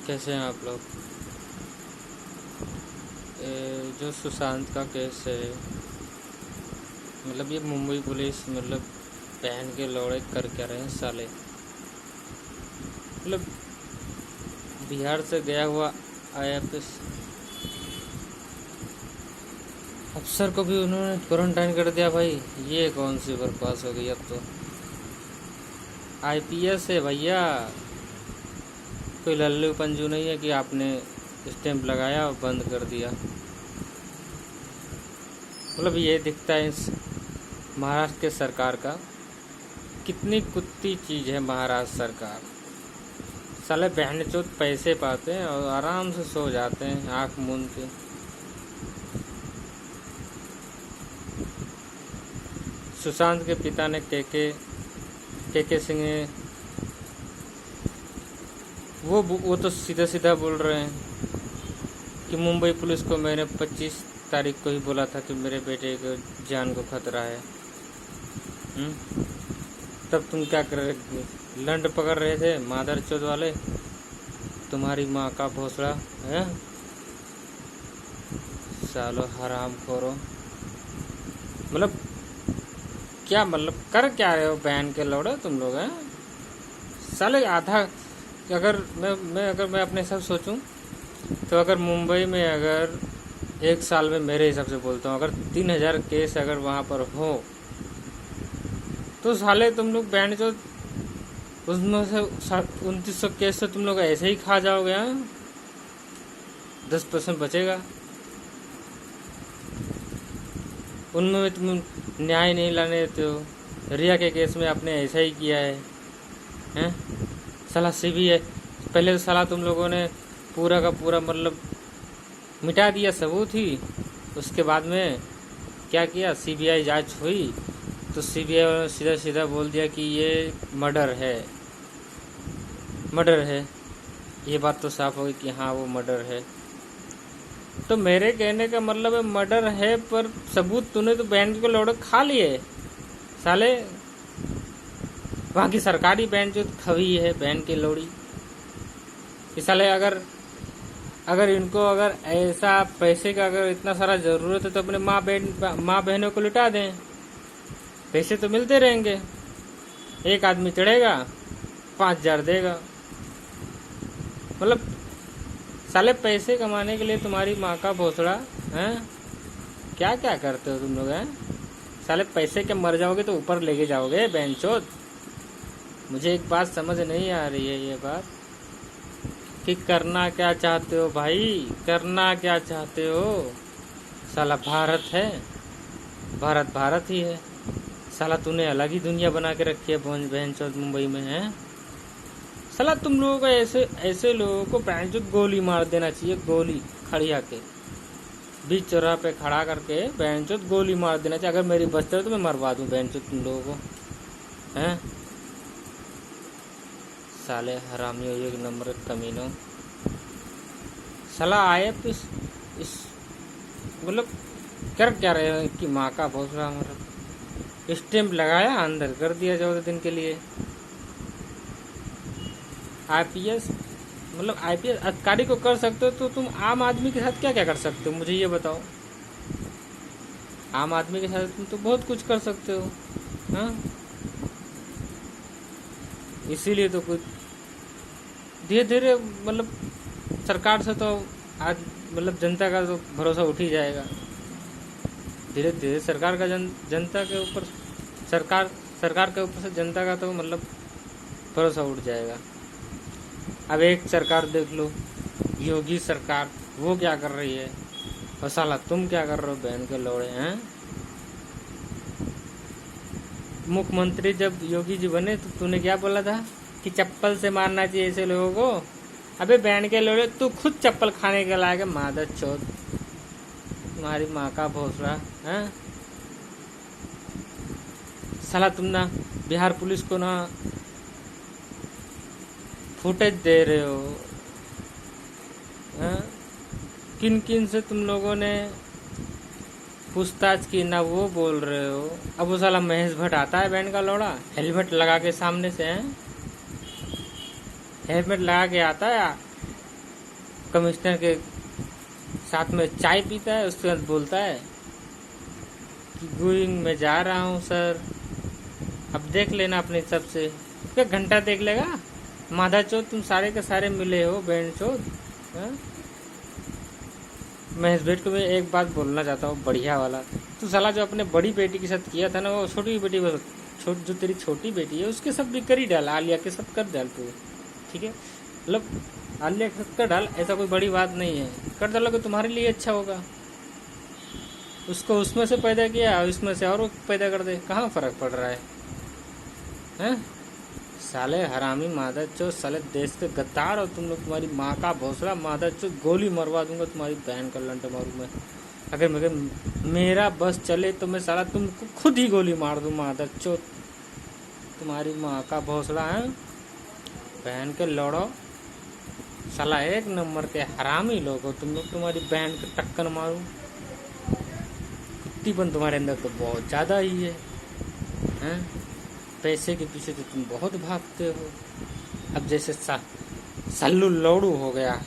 कैसे हैं आप लोग। जो सुशांत का केस है, मतलब ये मुंबई पुलिस मतलब बहन के लौड़े कर क्या रहे हैं साले। मतलब बिहार से गया हुआ आईएफएस अफसर को भी उन्होंने क्वारंटाइन कर दिया। भाई ये कौन सी बकवास हो गई। अब तो आईपीएस है भैया, कोई लल्लू पंजू नहीं है कि आपने स्टैंप लगाया और बंद कर दिया। मतलब ये दिखता है इस महाराष्ट्र के सरकार का कितनी कुत्ती चीज़ है। महाराष्ट्र सरकार साले बहन चोत पैसे पाते हैं और आराम से सो जाते हैं आँख मूंद के। सुशांत के पिता ने के सिंह ने वो तो सीधा सीधा बोल रहे हैं कि मुंबई पुलिस को मैंने 25 तारीख को ही बोला था कि मेरे बेटे को जान को खतरा है। तब तुम क्या कर रहे थे? लंड पकड़ रहे थे मादर चौथ वाले, तुम्हारी माँ का भोसड़ा है। सालो हराम खोरो। मतलब क्या मतलब कर क्या रहे हो बहन के लौड़े तुम लोग हैं साले। आधा अगर मैं अपने हिसाब से सोचूं तो अगर मुंबई में अगर एक साल में मेरे हिसाब से बोलता हूँ अगर 3000 केस अगर वहाँ पर हो तो साले तुम लोग बहन जो उसमें से 2900 केस से तुम लोग ऐसे ही खा जाओगे। 10% बचेगा, उनमें तुम न्याय नहीं लाने देते हो। रिया के केस में आपने ऐसा ही किया है साला। सीबीआई पहले तो साला तुम लोगों ने पूरा का पूरा मतलब मिटा दिया सबूत ही। उसके बाद में क्या किया, सीबीआई जांच हुई तो सीबीआई ने सीधा सीधा बोल दिया कि ये मर्डर है। ये बात तो साफ होगी कि हाँ वो मर्डर है। तो मेरे कहने का मतलब है मर्डर है पर सबूत तूने तो बहन को लौड़े खा लिए साले। वहाँ की सरकारी बहन जो खवी है बहन की लोड़ी कि साले अगर इनको अगर ऐसा पैसे का अगर इतना सारा ज़रूरत है तो अपने माँ बहनों को लुटा दें। पैसे तो मिलते रहेंगे, एक आदमी चढ़ेगा 5000 देगा। मतलब साले पैसे कमाने के लिए तुम्हारी माँ का भोसड़ा है। क्या क्या करते हो तुम लोग हैं साले। पैसे के मर जाओगे तो ऊपर लेके जाओगे बेंचोद। मुझे एक बात समझ नहीं आ रही है, ये बात कि करना क्या चाहते हो भाई, करना क्या चाहते हो। साला भारत है, भारत ही है साला। तूने अलग ही दुनिया बना के रखी है बेंचोद मुंबई में है साला। तुम लोगों को ऐसे लोगों को बेंचोद गोली मार देना चाहिए। गोली खड़िया के बीच चौराहे पे खड़ा करके बेंचोद गोली मार देना चाहिए। अगर मेरी बचते हो तो मैं मरवा दूं बेंचोद तुम लोगों को हैं साले हरामियों, एक नंबर कमीनों साला। आए इस मतलब कर क्या रहे हो कि माँ का भोसड़ा मतलब स्टैंप लगाया अंदर कर दिया 14 दिन के लिए। आईपीएस मतलब आईपीएस अधिकारी को कर सकते हो तो तुम आम आदमी के साथ क्या क्या कर सकते हो मुझे ये बताओ। आम आदमी के साथ तुम तो बहुत कुछ कर सकते हो हाँ। इसीलिए तो कुछ धीरे धीरे मतलब सरकार से तो आज मतलब जनता का तो भरोसा उठ ही जाएगा। धीरे धीरे सरकार का जनता के ऊपर सरकार के ऊपर से जनता का तो मतलब भरोसा उठ जाएगा। अब एक सरकार देख लो, योगी सरकार, वो क्या कर रही है और साला तुम क्या कर रहे हो बहन के लौड़े हैं। मुख्यमंत्री जब योगी जी बने तो तूने क्या बोला था कि चप्पल से मारना चाहिए ऐसे लोगों को। अबे बहन के लौड़े तू खुद चप्पल खाने के लायक मादर चौथ, तुम्हारी माँ का भोसड़ा है साला। तुम ना बिहार पुलिस को ना फुटेज दे रहे हो हैं? किन किन से तुम लोगों ने पूछताछ की ना वो बोल रहे हो। अब वो साला महेश भट्ट आता है बहन का लौड़ा हेलमेट लगा के सामने से हैं, हेलमेट लगा के आता है कमिश्नर के साथ में चाय पीता है, उसके बाद बोलता है कि गोइंग मैं जा रहा हूँ सर, अब देख लेना अपने हिसाब से। क्या घंटा देख लेगा? माधा चौथ तुम सारे के सारे मिले हो बैंड चौथ। महेश भट्ट को मैं एक बात बोलना चाहता हूँ बढ़िया वाला, तू साला जो अपने बड़ी बेटी के साथ किया था ना, वो छोटी बेटी जो तेरी छोटी बेटी है उसके सब भी कर ही डाल, आलिया के सब कर डाल तू, ठीक है? मतलब आलिया के सब कर डाल, ऐसा कोई बड़ी बात नहीं है, कर डालोगे तुम्हारे लिए अच्छा होगा। उसको उसमें से पैदा किया, उसमें से और पैदा कर दे, कहाँ फर्क पड़ रहा है? हैं साले हरामी मादा चो, साले देश के गद्दार हो तुम लोग, तुम्हारी माँ का भोसड़ा मादा चो, गोली मरवा दूंगा तुम्हारी बहन का लंट मारू मैं। अगर मेरा बस चले तो मैं साला तुमको खुद ही गोली मार दूँ मादा चो, तुम्हारी माँ का भोसड़ा है बहन के लौड़ो, साला एक नंबर के हरामी लोग हो तुम लोग, तुम्हारी बहन के टक्कर मारूं। कुत्तीपन तुम्हारे अंदर तो बहुत ज़्यादा ही है, हैं? पैसे के पीछे तो तुम बहुत भागते हो। अब जैसे सल्लू लौड़ू हो गया,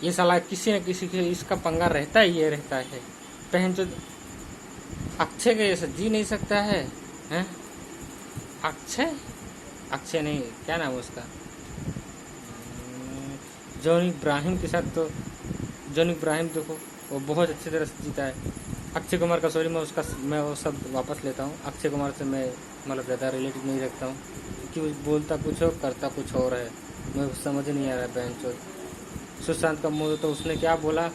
ये साला किसी न किसी के इसका पंगा रहता ही है, रहता है। बहन जो अक्षय के जैसे जी नहीं सकता है, हैं? अक्षय नहीं, क्या नाम है उसका, जॉन इब्राहिम के साथ तो जॉन इब्राहिम देखो वो बहुत अच्छी तरह से जीता है। अक्षय कुमार का सॉरी मैं वो सब वापस लेता हूँ। अक्षय कुमार से मैं मतलब ज़्यादा रिलेटिव नहीं रखता हूँ, क्योंकि बोलता कुछ हो करता कुछ और है, मैं समझ नहीं आ रहा है बहन चोद। सुशांत का मुँह तो उसने क्या बोला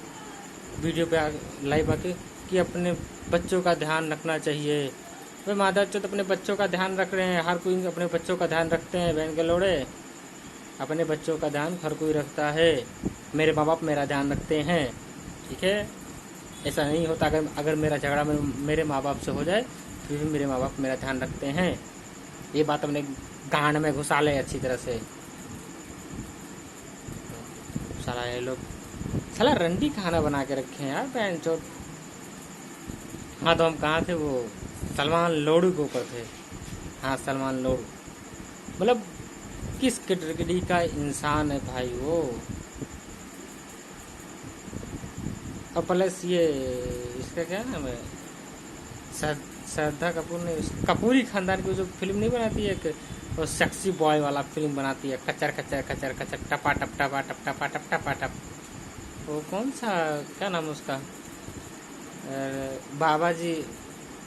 वीडियो पे लाइव आके कि अपने बच्चों का ध्यान रखना चाहिए। वे मादा चोद अपने बच्चों का ध्यान रख रहे हैं, हर कोई अपने बच्चों का ध्यान रखते हैं, बहन के लोड़े अपने बच्चों का ध्यान हर कोई रखता है। मेरे माँ बाप मेरा ध्यान रखते हैं, ठीक है? ऐसा नहीं होता अगर मेरा झगड़ा मेरे माँ बाप से हो जाए फिर भी मेरे माँ बाप मेरा ध्यान रखते हैं। ये बात अपने गांड में घुसा ले अच्छी तरह से। साला ये लोग साला रंडी खाना बना के रखे हैं यार बहन चोद। हाँ तो हम कहाँ थे, वो सलमान लोडू के ऊपर थे। हाँ सलमान लोडू मतलब किस कैटेगरी का इंसान है भाई वो। और प्लस ये इसका क्या नाम है, श्रद्धा कपूर ने कपूरी खानदान की जो फिल्म नहीं बनाती है, एक वो सेक्सी बॉय वाला फिल्म बनाती है, कचर कचर कचर कचर टपा टप टपा टप टपा टप टपा टप, वो कौन सा क्या नाम है उसका,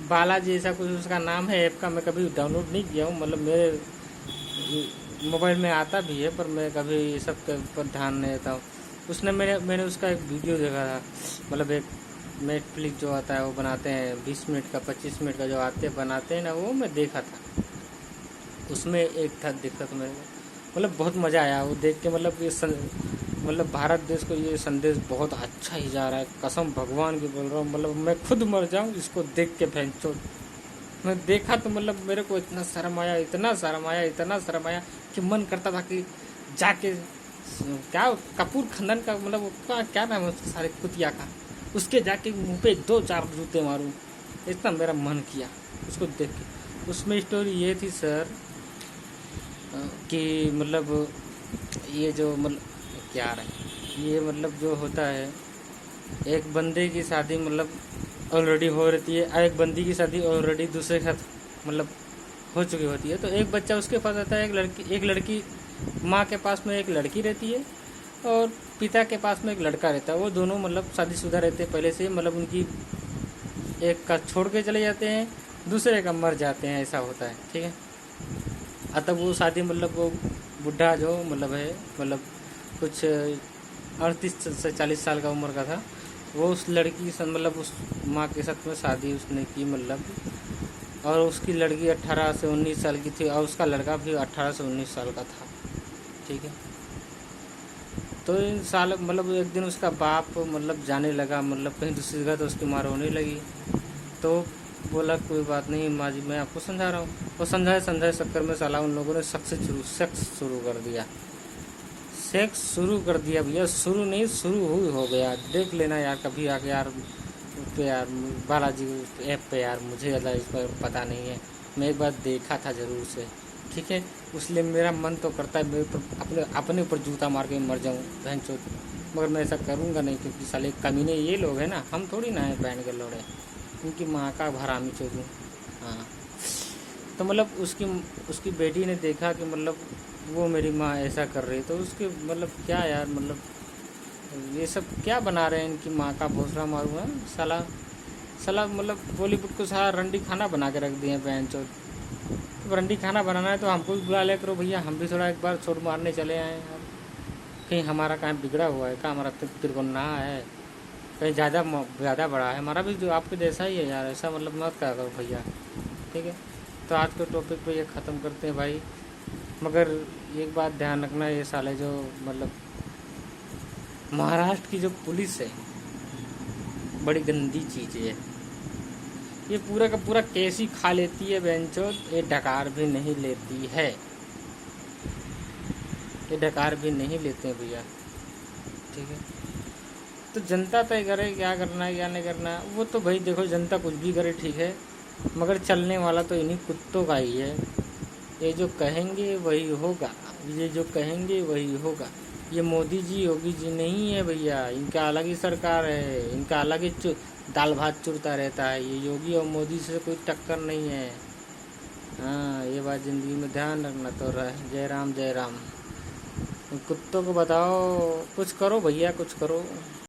बालाजी ऐसा कुछ उसका नाम है। ऐप का मैं कभी डाउनलोड नहीं किया हूँ, मतलब मेरे मोबाइल में आता भी है पर मैं कभी ये सब के ऊपर ध्यान नहीं देता हूँ। उसने मैंने उसका एक वीडियो देखा था, मतलब एक नेटफ्लिक्स जो आता है वो बनाते हैं 20 मिनट का 25 मिनट का जो आते बनाते हैं ना, वो मैं देखा था। उसमें एक था दिक्कत मेरे को, मतलब बहुत मज़ा आया वो देख के। मतलब ये मतलब भारत देश को ये संदेश बहुत अच्छा ही जा रहा है, कसम भगवान की बोल रहा हूँ। मतलब मैं खुद मर जाऊँ इसको देख के भैंचोद। मैं देखा तो मतलब मेरे को इतना शर्म आया कि मन करता था कि जाके क्या कपूर खानदान का मतलब क्या नाम है उसके सारे कुतिया का, उसके जाके मुंह पे 2-4 जूते मारूं, इतना मेरा मन किया उसको देख के। उसमें स्टोरी ये थी सर कि मतलब ये जो मतलब क्या रहा ये मतलब जो होता है, एक बंदे की शादी मतलब ऑलरेडी हो रहती है, एक बंदी की शादी ऑलरेडी दूसरे के साथ मतलब हो चुकी होती है। तो एक बच्चा उसके पास आता है, एक लड़की माँ के पास में एक लड़की रहती है और पिता के पास में एक लड़का रहता है। वो दोनों मतलब शादीशुदा रहते हैं पहले से, मतलब उनकी एक का छोड़ के चले जाते हैं, दूसरे का मर जाते हैं, ऐसा होता है, ठीक है? तब वो शादी मतलब वो बुढ़ा जो मतलब है मतलब कुछ 38 से 40 साल का उम्र का था, वो उस लड़की के साथ मतलब उस माँ के साथ में शादी उसने की मतलब, और उसकी लड़की 18 से 19 साल की थी और उसका लड़का भी 18 से 19 साल का था, ठीक है? तो इन साल मतलब एक दिन उसका बाप मतलब जाने लगा, मतलब कहीं दूसरी जगह, तो उसकी मार होने लगी। तो बोला कोई बात नहीं माँ जी मैं आपको समझा रहा हूँ। और समझाए चक्कर में साला उन लोगों ने सेक्स शुरू कर दिया। सेक्स शुरू कर दिया भैया, शुरू नहीं शुरू हो गया। देख लेना यार कभी आके यार पे यार बालाजी ऐप पे यार, मुझे ज़्यादा इस पर पता नहीं है, मैं एक बार देखा था ज़रूर से, ठीक है? इसलिए मेरा मन तो करता है मैं अपने ऊपर जूता मार के मर जाऊँ भैंचोद। मगर मैं ऐसा करूँगा नहीं, क्योंकि साले कमीने ये लोग हैं ना, हम थोड़ी ना हैं बैंड के लौड़े, इनकी माँ का हरामी चोदूँ। हाँ, तो मतलब उसकी उसकी बेटी ने देखा कि मतलब वो मेरी माँ ऐसा कर रही, तो उसके मतलब क्या यार, मतलब ये सब क्या बना रहे हैं, इनकी माँ का भोसड़ा मारूँ है साला। साला मतलब बॉलीवुड को सारा रंडी खाना बना के रख दिए हैं चो। तो रंडी खाना बनाना है तो हमको भी बुला लिया करो भैया, हम भी थोड़ा एक बार छोड़ मारने चले आए यार। कहीं हमारा कहीं बिगड़ा हुआ है का, हमारा तिरगुन्ना है कहीं ज़्यादा बड़ा है हमारा भी, जो आपके जैसा ही है यार, ऐसा मतलब मत करा करो भैया, ठीक है। तो आज के टॉपिक पे ये ख़त्म करते हैं भाई। मगर एक बात ध्यान रखना, ये साले जो मतलब महाराष्ट्र की जो पुलिस है बड़ी गंदी चीज़ है, ये पूरा का पूरा केस ही खा लेती है बेंचो, ये डकार भी नहीं लेती है, ये डकार भी नहीं लेते हैं भैया, ठीक है। तो जनता तय करे क्या करना है क्या नहीं करना, वो तो भाई देखो जनता कुछ भी करे ठीक है, मगर चलने वाला तो इन्हीं कुत्तों का ही है। ये जो कहेंगे वही होगा, ये जो कहेंगे वही होगा। ये मोदी जी योगी जी नहीं है भैया, इनका अलग ही सरकार है, इनका अलग ही दाल भात चुरता रहता है। ये योगी और मोदी से कोई टक्कर नहीं है। हाँ, ये बात ज़िंदगी में ध्यान रखना। तो जय राम जय राम। इन कुत्तों को बताओ कुछ करो भैया, कुछ करो।